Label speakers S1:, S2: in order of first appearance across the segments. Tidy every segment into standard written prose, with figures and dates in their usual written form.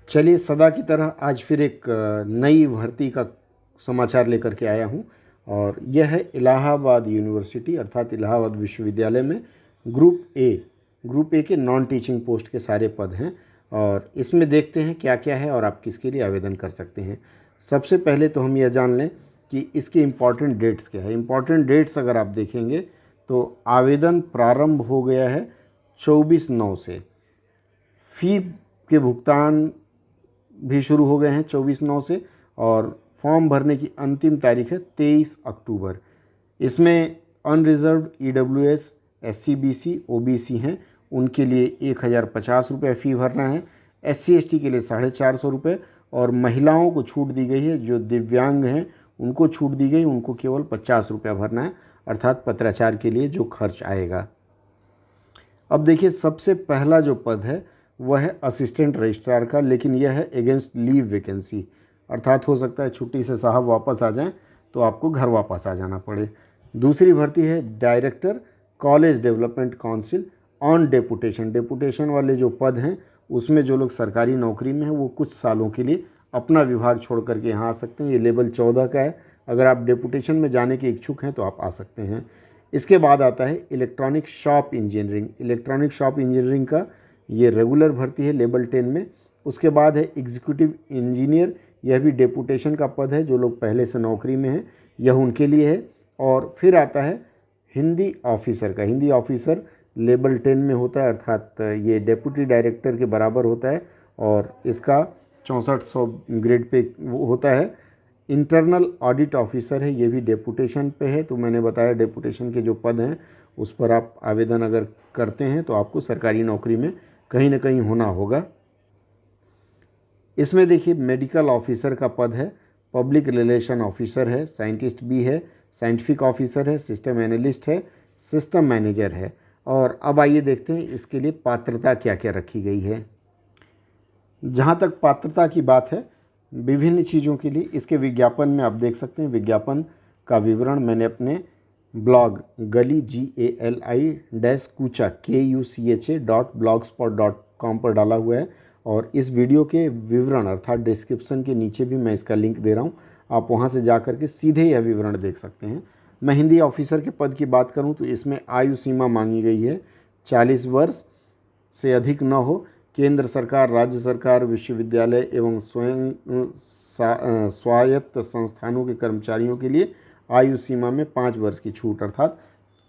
S1: चलिए सदा की तरह आज फिर एक नई भर्ती का समाचार लेकर के आया हूँ और यह है इलाहाबाद यूनिवर्सिटी अर्थात इलाहाबाद विश्वविद्यालय में ग्रुप ए के नॉन टीचिंग पोस्ट के सारे पद हैं और इसमें देखते हैं क्या क्या है और आप किसके लिए आवेदन कर सकते हैं। सबसे पहले तो हम यह जान लें कि इसके इम्पॉर्टेंट डेट्स क्या है। इम्पॉर्टेंट डेट्स अगर आप देखेंगे तो आवेदन प्रारंभ हो गया है 24/9 से। फ़ी के भुगतान भी शुरू हो गए हैं 24/9 से और फॉर्म भरने की अंतिम तारीख है 23 अक्टूबर। इसमें unreserved EWS SC BC OBC हैं, उनके लिए 1050 रुपये फ़ी भरना है। SC ST के लिए 450 रुपये और महिलाओं को छूट दी गई है, जो दिव्यांग हैं उनको छूट दी गई, उनको केवल 50 रुपया भरना है अर्थात पत्राचार के लिए जो खर्च आएगा। अब देखिए सबसे पहला जो पद है वह है असिस्टेंट रजिस्ट्रार का, लेकिन यह है अगेंस्ट लीव वैकेंसी अर्थात हो सकता है छुट्टी से साहब वापस आ जाएं तो आपको घर वापस आ जाना पड़े। दूसरी भर्ती है director college development council on deputation. Deputation वाले जो पद हैं उसमें जो लोग सरकारी नौकरी में हैं वो कुछ सालों के लिए अपना विभाग छोड़ करके यहाँ आ सकते हैं। ये लेवल 14 का है। अगर आप डेपुटेशन में जाने के इच्छुक हैं तो आप आ सकते हैं। इसके बाद आता है electronic shop engineering. Electronic shop engineering का ये रेगुलर भर्ती है लेवल 10 में। उसके बाद है एग्जीक्यूटिव इंजीनियर, यह भी डेपुटेशन का पद है, जो लोग पहले से नौकरी में हैं यह उनके लिए है। और फिर आता है हिंदी ऑफिसर का। हिंदी ऑफिसर लेवल 10 में होता है अर्थात ये डेप्यूटी डायरेक्टर के बराबर होता है और इसका 6400 ग्रेड पे होता है। इंटरनल ऑडिट ऑफिसर है, ये भी डेपुटेशन पे है। तो मैंने बताया डेपुटेशन के जो पद हैं उस पर आप आवेदन अगर करते हैं तो आपको सरकारी नौकरी में कहीं ना कहीं होना होगा। इसमें देखिए मेडिकल ऑफिसर का पद है, पब्लिक रिलेशन ऑफिसर है, साइंटिस्ट भी है, साइंटिफिक ऑफिसर है, सिस्टम एनालिस्ट है, सिस्टम मैनेजर है। और अब आइए देखते हैं इसके लिए पात्रता क्या क्या रखी गई है। जहाँ तक पात्रता की बात है विभिन्न चीज़ों के लिए इसके विज्ञापन में आप देख सकते हैं। विज्ञापन का विवरण मैंने अपने ब्लॉग गली GALI-KUCHA.blogspot.com पर डाला हुआ है और इस वीडियो के विवरण अर्थात डिस्क्रिप्शन के नीचे भी मैं इसका लिंक दे रहा हूँ, आप वहाँ से जा करके सीधे यह विवरण देख सकते हैं। मैं हिंदी ऑफिसर के पद की बात करूँ तो इसमें आयु सीमा मांगी गई है 40 वर्ष से अधिक न हो। केंद्र सरकार, राज्य सरकार, विश्वविद्यालय एवं स्वायत्त संस्थानों के कर्मचारियों के लिए आयु सीमा में 5 वर्ष की छूट अर्थात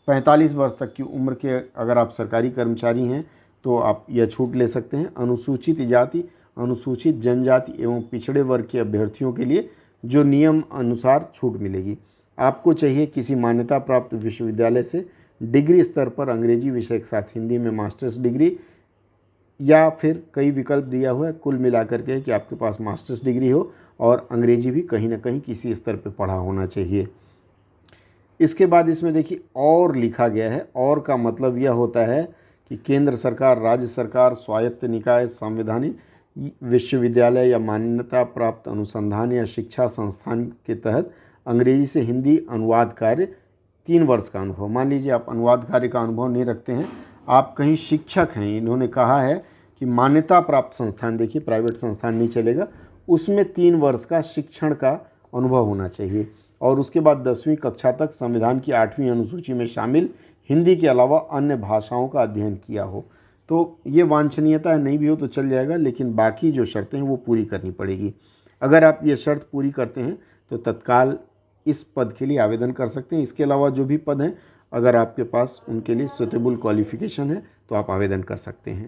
S1: 45 वर्ष तक की उम्र के अगर आप सरकारी कर्मचारी हैं तो आप यह छूट ले सकते हैं। अनुसूचित जाति, अनुसूचित जनजाति एवं पिछड़े वर्ग के अभ्यर्थियों के लिए जो नियम अनुसार छूट मिलेगी। आपको चाहिए किसी मान्यता प्राप्त विश्वविद्यालय से डिग्री स्तर पर अंग्रेजी विषय के साथ हिंदी में मास्टर्स डिग्री या फिर कई विकल्प दिया हुआ है, कुल मिलाकर के कि आपके पास मास्टर्स डिग्री हो और अंग्रेजी भी कहीं ना कहीं किसी स्तर पर पढ़ा होना चाहिए। इसके बाद इसमें देखिए और लिखा गया है। और का मतलब यह होता है कि केंद्र सरकार, राज्य सरकार, स्वायत्त निकाय, संवैधानिक विश्वविद्यालय या मान्यता प्राप्त अनुसंधान या शिक्षा संस्थान के तहत अंग्रेजी से हिंदी अनुवाद कार्य 3 वर्ष का अनुभव। मान लीजिए आप अनुवाद कार्य का अनुभव नहीं रखते हैं, आप कहीं शिक्षक हैं, इन्होंने कहा है कि मान्यता प्राप्त संस्थान, देखिए प्राइवेट संस्थान नहीं चलेगा, उसमें 3 वर्ष का शिक्षण का अनुभव होना चाहिए और उसके बाद 10वीं कक्षा तक संविधान की 8वीं अनुसूची में शामिल हिंदी के अलावा अन्य भाषाओं का अध्ययन किया हो। तो ये वांछनीयता नहीं भी हो तो चल जाएगा, लेकिन बाकी जो शर्तें हैं वो पूरी करनी पड़ेगी। अगर आप ये शर्त पूरी करते हैं तो तत्काल इस पद के लिए आवेदन कर सकते हैं। इसके अलावा जो भी पद हैं अगर आपके पास उनके लिए सूटेबल क्वालिफिकेशन है तो आप आवेदन कर सकते हैं।